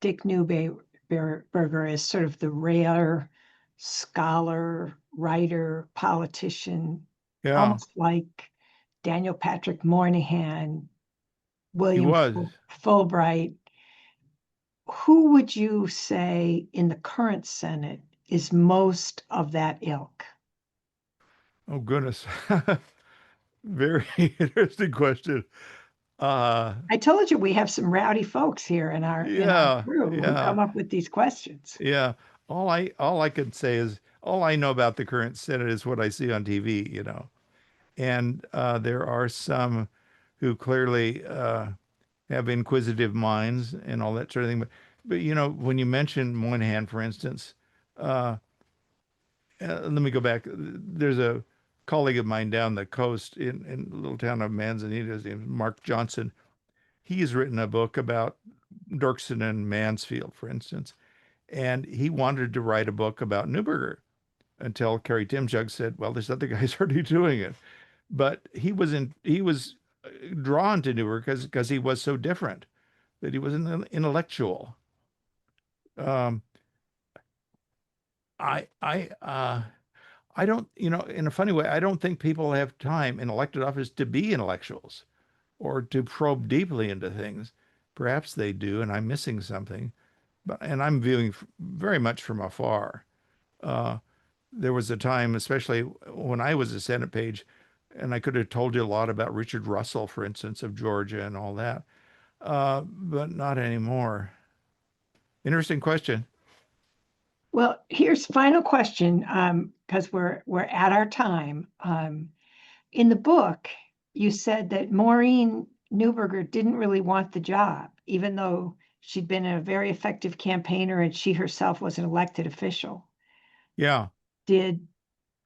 Dick Neuberger as sort of the rare scholar, writer, politician, Yeah, almost like Daniel Patrick Moynihan, he William was. Fulbright. Who would you say in the current Senate is most of that ilk? Oh, goodness. Very interesting question. Uh, I told you we have some rowdy folks here in our yeah, crew who yeah, come up with these questions. yeah. All I can say is all I know about the current Senate is what I see on TV. And there are some who clearly have inquisitive minds and all that sort of thing. But when you mention Moynihan, for instance, uh, let me go back. There's a colleague of mine down the coast in the little town of Manzanita. His name is Mark Johnson. He's written a book about Dirksen and Mansfield, for instance, and he wanted to write a book about Neuberger until Kerry Timchuk said, "Well, this other guy's already doing it." But he was drawn to Neuberger because he was so different, that he was an intellectual. Um, I I uh, I don't, in a funny way, I don't think people have time in elected office to be intellectuals or to probe deeply into things. Perhaps they do, and I'm missing something. And I'm viewing very much from afar. Uh, there was a time, especially when I was a Senate page, and I could have told you a lot about Richard Russell, for instance, of Georgia and all that, but not anymore. Interesting question. Well, here's final question, because we're at our time. In the book, you said that Maureen Neuberger didn't really want the job, even though she'd been a very effective campaigner and she herself was an elected official. Yeah. Did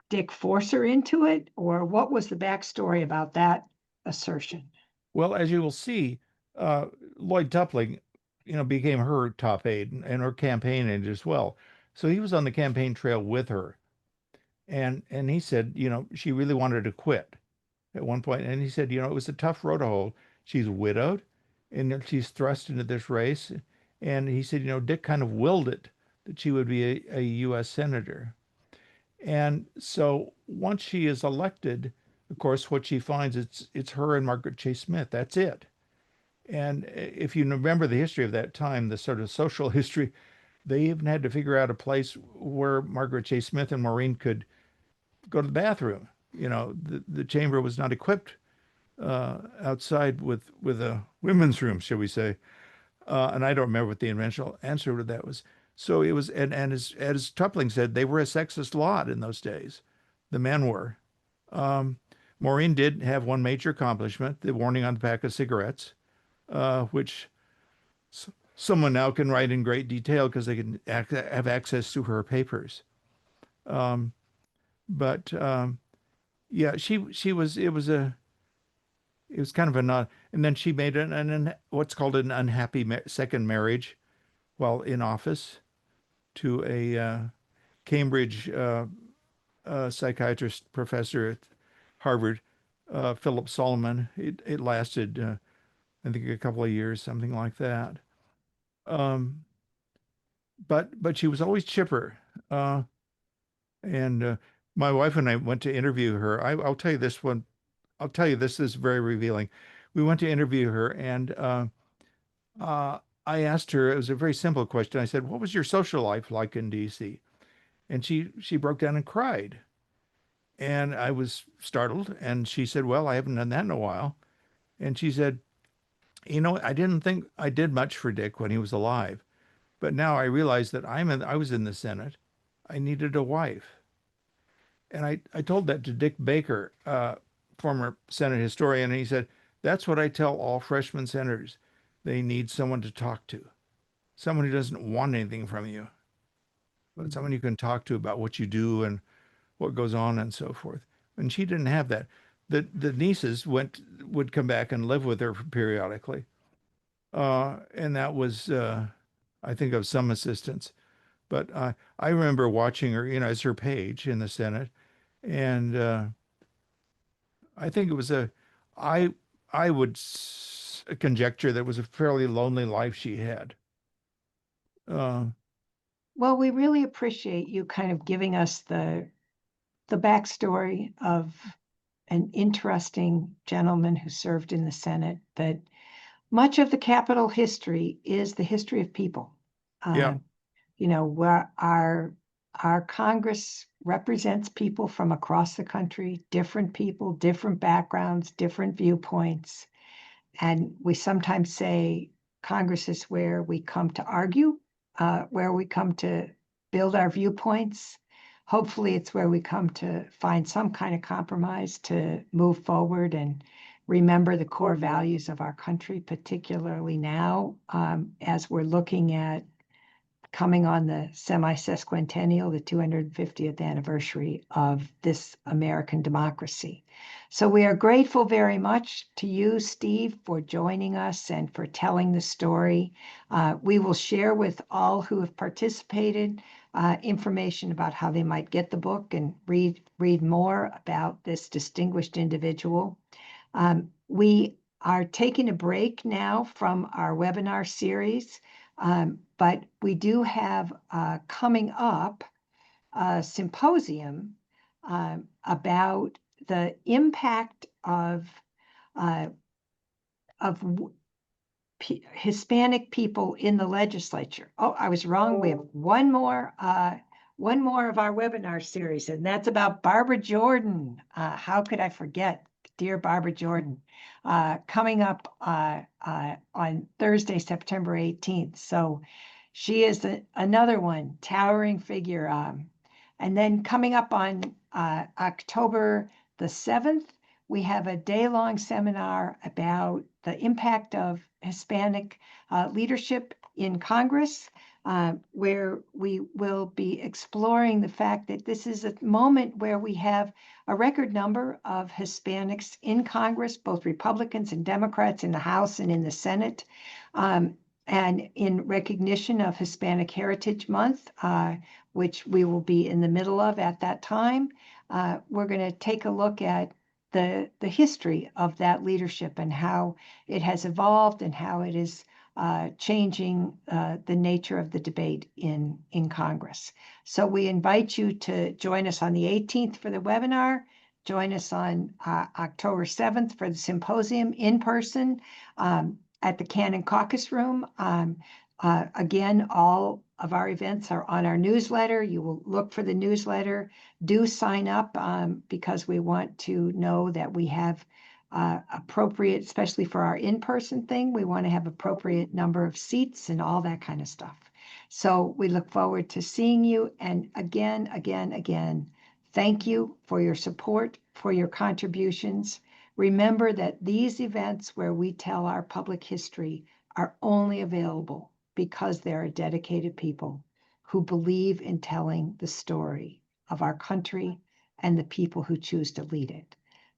Dick force her into it, or what was the backstory about that assertion? Well, as you will see, Lloyd Tupling, became her top aide and her campaign aide as well. So he was on the campaign trail with her. And he said, she really wanted to quit at one point. And he said, it was a tough road to hoe. She's widowed and she's thrust into this race. And he said, Dick kind of willed it that she would be a U.S. senator. And so once she is elected, of course, what she finds it's her and Margaret Chase Smith. That's it. And if you remember the history of that time, the sort of social history, they even had to figure out a place where Margaret Chase Smith and Maureen could go to the bathroom. The chamber was not equipped outside with a women's room, shall we say? And I don't remember what the eventual answer to that was. So it was, and as Tupling said, they were a sexist lot in those days. The men were. Um, Maureen did have one major accomplishment: the warning on the pack of cigarettes, which someone now can write in great detail because they can have access to her papers. Um, but yeah, she was. It was kind of a not, and then she made an what's called an unhappy second marriage while in office to a Cambridge psychiatrist professor at Harvard, Philip Solomon. It lasted, I think, a couple of years, something like that. Um, but she was always chipper, and my wife and I went to interview her. I'll tell you this one. I'll tell you this is very revealing. We went to interview her, and uh, I asked her. It was a very simple question. I said, "What was your social life like in D.C.?" And she broke down and cried. And I was startled. And she said, "Well, I haven't done that in a while." And she said, I didn't think I did much for Dick when he was alive, but now I realize that I was in the Senate. I needed a wife." And I told that to Dick Baker, former Senate historian, and he said, "That's what I tell all freshman senators. They need someone to talk to, someone who doesn't want anything from you, but someone you can talk to about what you do and what goes on and so forth." And she didn't have that. The nieces would come back and live with her periodically, and that was, I think, of some assistance. But I remember watching her, as her page in the Senate, and I think it was I I would conjecture that it was a fairly lonely life she had. Uh, Well, we really appreciate you kind of giving us the backstory of an interesting gentleman who served in the Senate. That much of the Capitol history is the history of people. yeah, Uh, where our Congress represents people from across the country, different people, different backgrounds, different viewpoints. And we sometimes say Congress is where we come to argue, where we come to build our viewpoints. Hopefully, it's where we come to find some kind of compromise to move forward and remember the core values of our country, particularly now as we're looking at coming on the semi-sesquicentennial, the 250th anniversary of this American democracy. So we are grateful very much to you, Steve, for joining us and for telling the story. We will share with all who have participated information about how they might get the book and read more about this distinguished individual. We are taking a break now from our webinar series. But we do have coming up a symposium about the impact uh, of Hispanic people in the legislature. Oh, I was wrong. We have one more of our webinar series, and that's about Barbara Jordan. How could I forget, dear Barbara Jordan, coming up on Thursday, September 18th. So she is another one, towering figure. And then coming up on October the 7th, we have a day-long seminar about the impact of Hispanic leadership in Congress, where we will be exploring the fact that this is a moment where we have a record number of Hispanics in Congress, both Republicans and Democrats in the House and in the Senate. And in recognition of Hispanic Heritage Month, which we will be in the middle of at that time, we're going to take a look at the history of that leadership and how it has evolved and how it is changing the nature of the debate in Congress. So we invite you to join us on the 18th for the webinar. Join us on October 7th for the symposium in person at the Cannon Caucus Room. Again, all of our events are on our newsletter. You will look for the newsletter. Do sign up because we want to know that we have appropriate, especially for our in-person thing, we want to have appropriate number of seats and all that kind of stuff. So we look forward to seeing you. And again, thank you for your support, for your contributions. Remember that these events where we tell our public history are only available because there are dedicated people who believe in telling the story of our country and the people who choose to lead it.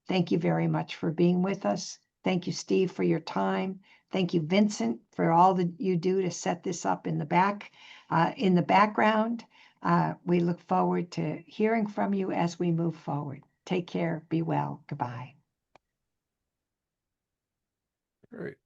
Thank you very much for being with us. Thank you, Steve, for your time. Thank you, Vincent, for all that you do to set this up in the background. We look forward to hearing from you as we move forward. Take care. Be well. Goodbye. Great.